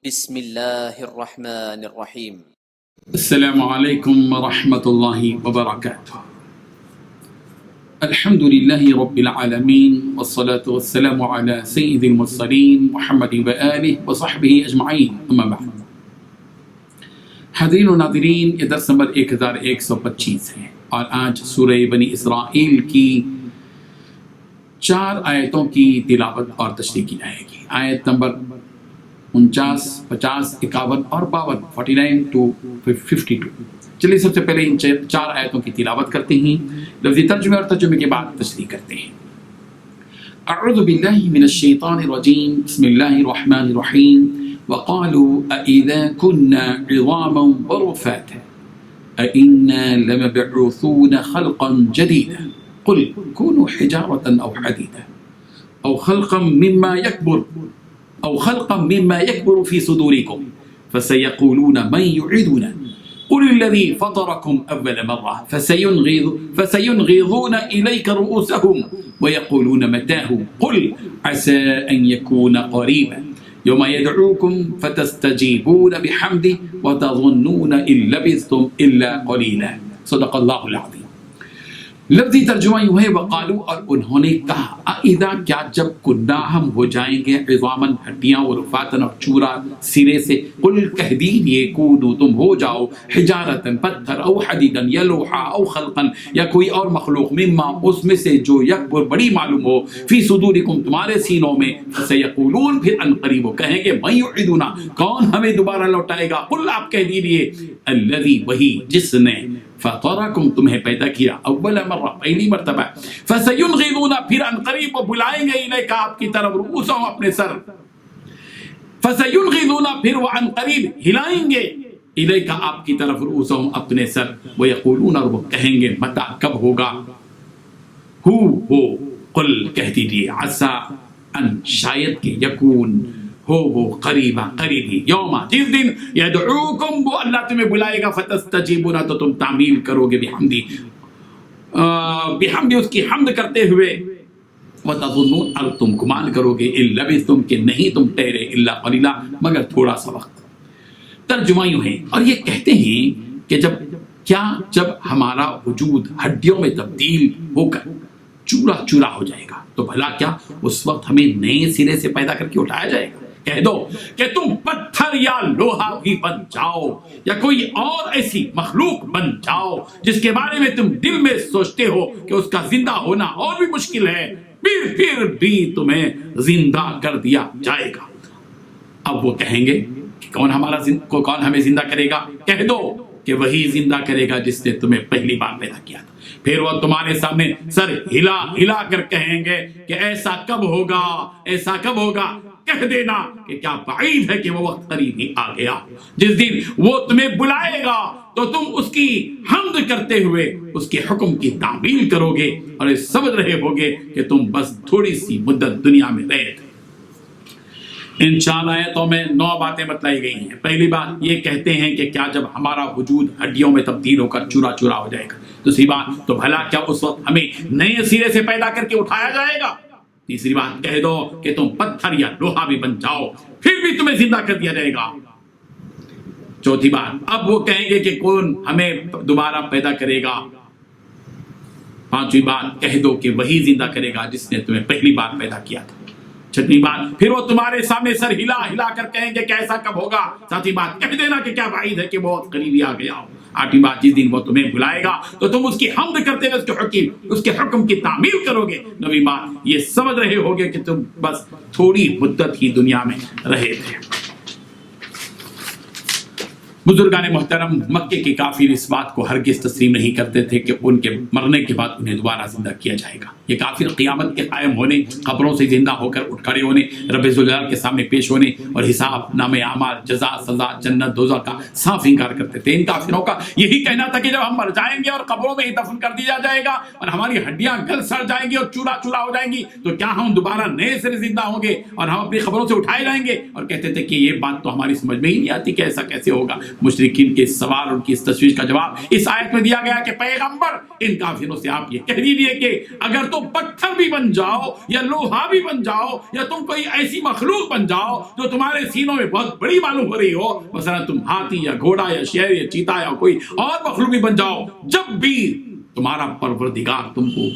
بسم اللہ الرحمن الرحیم۔ السلام علیکم ورحمۃ اللہ وبرکاتہ۔ الحمد للہ رب العالمین والصلاة والسلام علی سید المرسلین محمد وآلہ وصحبہ اجمعین، اما بعد۔ حاضرین و ناظرین، یہ درس نمبر 1125 ہے اور آج سورہ بنی اسرائیل کی 4 آیتوں کی تلاوت اور تشریح کی جائے گی۔ آیت نمبر 49، 50، 51 اور 52، 49 to 52۔ چلیے سب سے پہلے ان 4 آیتوں کی تلاوت کرتے ہیں، لفظی ترجمے اور ترجمے کے بعد تشریح کرتے ہیں۔ اعوذ باللہ من الشیطان الرجیم، بسم اللہ الرحمن الرحیم۔ وقالوا أإذا كنا عظاما ورفاتا أإنا لمبعوثون خلقا جديدا قل كونوا حجارة أو حديدا أو خلقا مما يكبر في صدوركم فسيقولون من يعيدنا قل الذي فطركم أول مرة فسينغضون إليك رؤوسهم ويقولون متاه قل عسى أن يكون قريبا يوم يدعوكم فتستجيبون بحمده وتظنون إن لبثتم إلا قليلا۔ صدق اللہ العظیم۔ لفظی ترجمہ یوں ہے، وقالو، اور انہوں نے کہا، اذا، کیا جب، کنا، ہم ہو جائیں گے، عظامن، ہڈیاں، ورفاتن، اور چورا سرے سے، قل، کہہ دیجئے، کونو، تم ہو جاؤ، حجارتن، پتھر، او حدیدن، یا لوہا، او خلقن، یا کوئی اور مخلوق، مما، اس میں سے جو یکبر، بڑی معلوم ہو، فی صدورکم، تمہارے سینوں میں، فسیقولون، پھر ان قریب کہیں گے، من یعیدنا، کون ہمیں دوبارہ لوٹائے گا، قل، آپ کہہ دیجئے، الذی، وہی جس نے، فطرکم، تمہیں پیدا کیا، اول مرہ، پہلی مرتبہ، فسینغضون، پھر ان قریب وہ بلائیں گے، الیک، آپ کی طرف، رؤوسہم، اپنے سر، فسینغضون، پھر وہ ان قریب ہلائیں گے، الیک، آپ کی طرف، رؤوسہم، اپنے سر، ویقولون، اور وہ کہیں گے، متی، کب ہوگا، ہو، قل، کہہ دیجئے، عسیٰ، ان، شاید کہ، یکون، ہو وہ، قریبا، قریبی، یوما، جس دن، یدعوکم، وہ اللہ تمہیں بلائے گا، فتستجیبون، تو تم تعمیل کرو گے، بحمدی، بحمدی، اس کی حمد کرتے ہوئے، وتظنون، اور تم گمان کرو گے، ان لبثتم، کہ نہیں تم ٹھہرے، الا قلیلا، مگر تھوڑا سا وقت۔ ترجمہ یوں ہے، اور یہ کہتے ہیں کہ جب ہمارا وجود ہڈیوں میں تبدیل ہو کر چورا چورا ہو جائے گا تو بھلا کیا اس وقت ہمیں نئے سرے سے پیدا کر کے اٹھایا جائے گا؟ کہہ دو کہ تم پتھر یا لوہا بھی بن جاؤ، یا کوئی اور ایسی مخلوق بن جاؤ جس کے بارے میں تم دل میں سوچتے ہو کہ اس کا زندہ ہونا اور بھی مشکل ہے، پھر بھی تمہیں زندہ کر دیا جائے گا۔ اب وہ کہیں گے کہ کون ہمیں زندہ کرے گا؟ کہہ دو کہ وہی زندہ کرے گا جس نے تمہیں پہلی بار پیدا کیا تھا۔ پھر وہ تمہارے سامنے سر ہلا کر کہیں گے کہ ایسا کب ہوگا، کہہ دینا کہ کیا بعید ہے کہ وہ وقت قریب ہی آ گیا، جس دن وہ تمہیں بلائے گا تو تم اس کی حمد کرتے ہوئے اس کے حکم کی تعمیل کرو گے اور یہ سمجھ رہے ہوگے کہ تم بس تھوڑی سی مدت دنیا میں رہے تھے۔ ان 4 آیتوں میں 9 باتیں بتلائی گئی ہیں۔ پہلی بات یہ کہتے ہیں کہ کیا جب ہمارا وجود ہڈیوں میں تبدیل ہو کر چورا چورا ہو جائے گا، دوسری بات تو بھلا کیا اس وقت ہمیں نئے سرے سے پیدا کر کے اٹھایا جائے گا، تیسری بات کہہ دو کہ تم پتھر یا لوہا بھی بن جاؤ پھر بھی تمہیں زندہ کر دیا جائے گا، چوتھی بات اب وہ کہیں گے کہ کون ہمیں دوبارہ پیدا کرے گا، پانچویں بات کہہ دو کہ وہی زندہ کرے گا جس نے تمہیں پہلی بار پیدا کیا تھا، چھٹویں بات پھر وہ تمہارے سامنے سر ہلا کر کہیں گے کہ ایسا کب ہوگا، ساتویں بات کہہ دینا کہ کیا بعید ہے کہ بہت قریبی آ گیا ہو، آٹھویں بات جس دن وہ تمہیں بلائے گا تو تم اس کی حمد کرتے ہوئے اس کے حکم کی تعمیل کرو گے، نویں بات یہ سمجھ رہے ہوگے کہ تم بس تھوڑی مدت ہی دنیا میں رہے تھے۔ بزرگان محترم، مکے کے کافر اس بات کو ہرگز تسلیم نہیں کرتے تھے کہ ان کے مرنے کے بعد انہیں دوبارہ زندہ کیا جائے گا۔ یہ کافر قیامت کے قائم ہونے، قبروں سے زندہ ہو کر اٹھ کھڑے ہونے، رب ذوالجلال کے سامنے پیش ہونے اور حساب نامے اعمال، جزا، سزا، جنت، دوزخ کا صاف انکار کرتے تھے۔ ان کافروں کا یہی کہنا تھا کہ جب ہم مر جائیں گے اور قبروں میں ہی دفن کر دیا جائے گا اور ہماری ہڈیاں گل سڑ جائیں گی اور چورا چورا ہو جائیں گی تو کیا ہم دوبارہ نئے سے زندہ ہوں گے اور ہم اپنی قبروں سے اٹھائے جائیں گے؟ اور کہتے تھے کہ یہ بات تو ہماری سمجھ میں ہی نہیں آتی کہ ایسا کیسے ہوگا، مشرکین کے سوال اور ان کی اس تشویش کا جواب اس آیت میں دیا گیا کہ پیغمبر ان کافروں سے آپ یہ کہہ دیجیے کہ اگر تم پتھر بھی بن جاؤ یا لوہا بھی بن جاؤ یا تم کوئی ایسی مخلوق بن جاؤ جو تمہارے سینوں میں بہت بڑی معلوم ہو رہی ہو، مثلا تم ہاتھی یا گھوڑا یا شیر یا چیتا یا کوئی اور مخلوق بھی بن جاؤ، جب بھی تمہارا پروردگار تم کو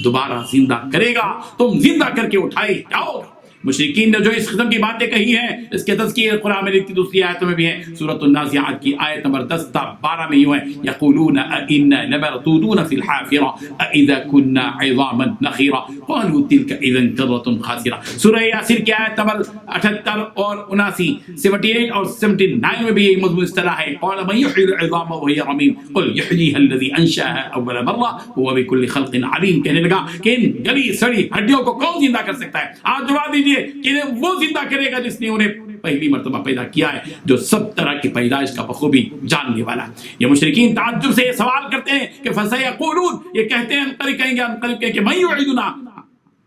دوبارہ زندہ کرے گا تم زندہ کر کے اٹھائے جاؤ گے۔ مشرکین نے جو اس قسم کی باتیں کہی ہیں اس کے تذکیر قرآن مجید کی دوسری آیتوں میں بھی ہیں۔ سورۃ النازعات کی آیت نمبر 10 تا 12 میں یوں ہے، یقولون ائنا لمردودون فی الحافرہ اذا كنا عظاما نخرا قالوا تلك اذا کرۃ خاسرہ۔ سورہ یاسین کی آیت نمبر 78 اور 79، 78 اور 79 میں بھی یہ مضمون اصطلاح ہے، قال من یحیی العظام وهي رمیم قل یحییها الذی انشأها اول مرہ وهو بكل خلق علیم۔ کہنے لگا کہ ان گلی سڑی ہڈیوں کو کون زندہ کر سکتا ہے؟ آپ جواب دیجیے کہ وہ زندہ کرے گا جس نے انہیں پہلی مرتبہ پیدا کیا ہے، جو سب طرح کی پیدائش کا بخوبی جاننے والا ہے۔ یہ مشرکین تعجب سے یہ سوال کرتے ہیں کہ فسیقولون، یہ کہتے ہیں انقریب کہیں گے، انقریب کہ من یعیدنا،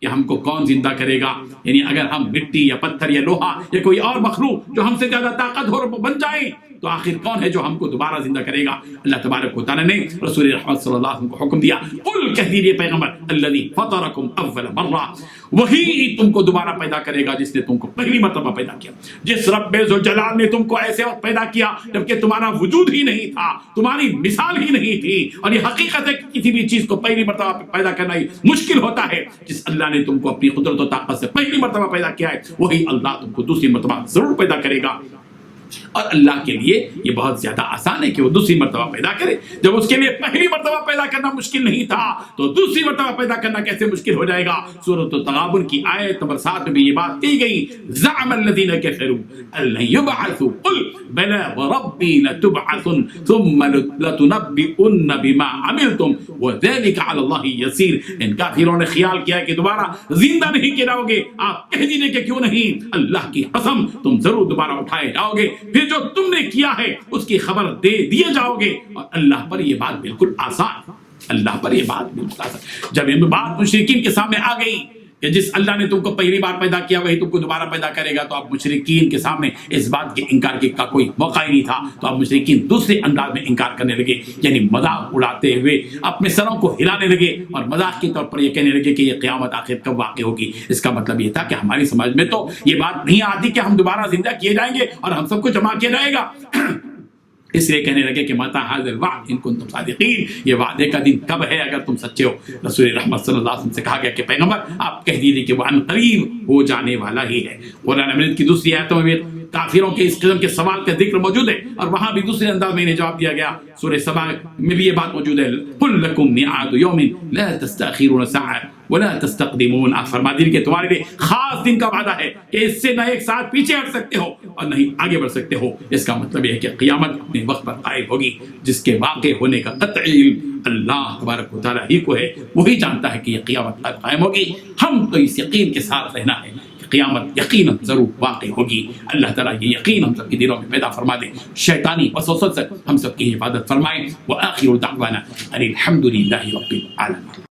کہ ہم کو کون زندہ کرے گا؟ یعنی اگر ہم مٹی یا پتھر یا لوہا یا کوئی اور مخلوق جو ہم سے زیادہ طاقتور بن جائیں تو آخر کون ہے جو ہم کو دوبارہ زندہ کرے گا؟ اللہ تبارک و تعالی نے رسول رحمت صلی اللہ علیہ وسلم کو حکم دیا، قل کہہ دیجیے پیغمبر، الذی فطرکم اول مرہ، وہی تم کو دوبارہ پیدا کرے گا جس نے تم کو پہلی مرتبہ پیدا کیا۔ جس رب ذوالجلال نے تم کو ایسے وقت پیدا کیا جبکہ تمہارا وجود ہی نہیں تھا، تمہاری مثال ہی نہیں تھی، اور یہ حقیقت ہے کہ کسی بھی چیز کو پہلی مرتبہ پیدا کرنا ہی مشکل ہوتا ہے۔ جس اللہ نے تم کو اپنی قدرت و طاقت سے پہلی مرتبہ پیدا کیا ہے وہی اللہ تم کو دوسری مرتبہ ضرور پیدا کرے گا، اور اللہ کے لیے یہ بہت زیادہ آسان ہے کہ وہ دوسری مرتبہ پیدا کرے۔ جب اس کے لیے پہلی مرتبہ پیدا کرنا مشکل نہیں تھا تو دوسری مرتبہ پیدا کرنا کیسے مشکل ہو جائے گا؟ سورۃ التغابن کی آیت نمبر 7 میں بھی یہ بات کی گئی، زعم الذین کفروا ان لن یبعثوا قل بلی وربی لتبعثن ثم لتنبئن بما عملتم وذلک علی اللہ یسیر۔ ان کافروں نے خیال کیا کہ دوبارہ زندہ نہیں کیے جاؤ گے، آپ کہہ دیجیے کہ کیوں نہیں، اللہ کی قسم تم ضرور دوبارہ اٹھائے جاؤ گے، پھر جو تم نے کیا ہے اس کی خبر دے دیے جاؤ گے، اور اللہ پر یہ بات بالکل آسان، اللہ پر یہ بات بالکل آسان۔ جب یہ بات مشرکین کے سامنے آ گئی کہ جس اللہ نے تم کو پہلی بار پیدا کیا وہی تم کو دوبارہ پیدا کرے گا، تو اب مشرکین کے سامنے اس بات کے انکار کا کوئی موقع ہی نہیں تھا، تو اب مشرکین دوسرے انداز میں انکار کرنے لگے، یعنی مذاق اڑاتے ہوئے اپنے سروں کو ہلانے لگے اور مذاق کے طور پر یہ کہنے لگے کہ یہ قیامت آخر کب واقع ہوگی۔ اس کا مطلب یہ تھا کہ ہماری سمجھ میں تو یہ بات نہیں آتی کہ ہم دوبارہ زندہ کیے جائیں گے اور ہم سب کو جمع کیا جائے گا۔ اس لیے کہنے لگے کہ متی ھذا الوعد ان کنتم صادقین، یہ وعدے کا دن کب ہے اگر تم سچے ہو؟ رسول رحمت صلی اللہ علیہ وسلم سے کہا گیا کہ پیغمبر آپ کہہ دیجیے کہ وہ ان قریب ہو جانے والا ہی ہے۔ قرآن مجید کی دوسری آیتوں میں بھی کافروں کے اس قسم کے سوال کا ذکر موجود ہے، اور وہاں بھی دوسرے انداز میں انہیں جواب دیا گیا۔ سورہ سبا میں بھی یہ بات موجود ہے، قل لکم میعاد یوم لا تستأخرون ساعة ولا تستقدمون۔ آپ فرما دیجیے کہ تمہارے لیے خاص دن کا وعدہ ہے کہ اس سے نہ ایک ساتھ پیچھے ہٹ سکتے ہو اور نہ ہی آگے بڑھ سکتے ہو۔ اس کا مطلب یہ ہے کہ قیامت اپنے وقت پر قائم ہوگی، جس کے واقع ہونے کا قطعی علم اللہ تبارک و تعالیٰ ہی کو ہے، وہی جانتا ہے کہ یہ قیامت قائم ہوگی۔ ہم تو اس یقین کے ساتھ رہنا ہے کہ قیامت یقیناً ضرور واقع ہوگی۔ اللہ تعالیٰ یہ یقین ہم سب کے دلوں میں پیدا فرما دے، شیطانی وسوسوں سے ہم سب کی حفاظت فرمائے۔ وآخر دعوانا ان الحمد للہ رب العالمین۔